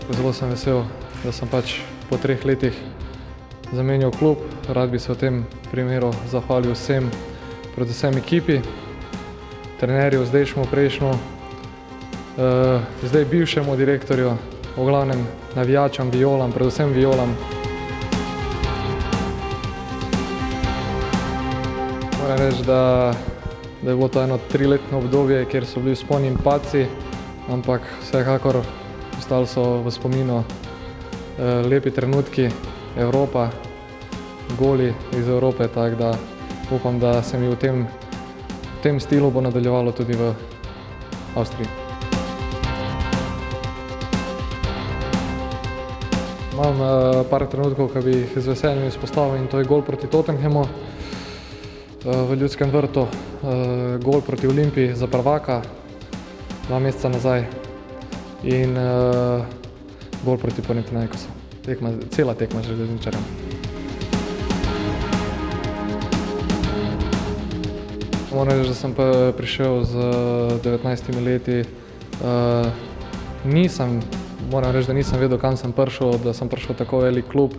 Zelo sem vesel, da sem pač po 3 letih zamenjal klub. Rad bi se v tem primeru zahvalil vsem, predvsem ekipi, trenerju, zdajšnjemu, prejšnjemu, zdaj bivšemu direktorju, v glavnem navijačem, violam, predvsem violam. Moram reči, da je bilo to eno 3-letno obdobje, kjer so bili vzponi in padci, ampak vsekakor ostali so v spominu lepi trenutki, Evropa, goli iz Evrope, tako da upam, da se mi v tem stilu bo nadaljevalo tudi v Avstriji. Imam par trenutkov, ki bi jih z veseljem izpostavil, in to je gol proti Tottenhamu v Ljudskem vrtu, gol proti Olimpiji za prvaka 2 meseca nazaj in gol proti Panathinaikosu. Cela tekma z železničarjem. Moram reči, da sem pa prišel z 19 leti. Moram reči, da nisem vedel, kam sem prišel, da sem prišel v tako velik klub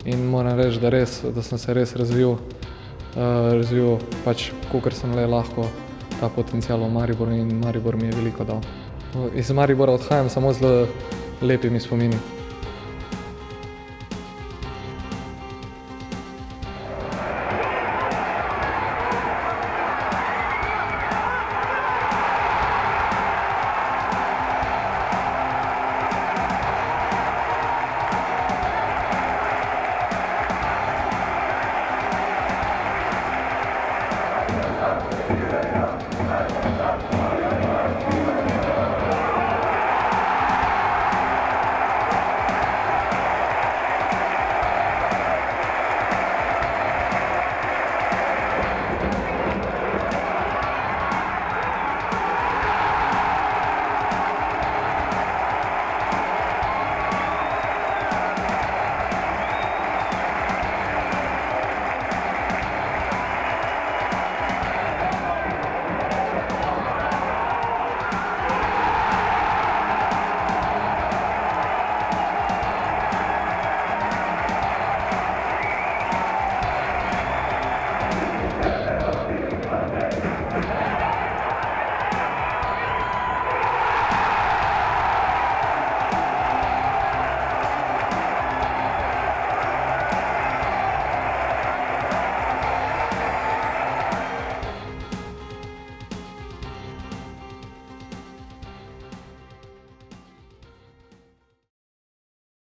in moram reči, da sem se res razvil pač, kolikor sem le lahko, ta potencial v Mariboru, in Maribor mi je veliko dal. Iz Maribora odhajam samo z lepimi spomini.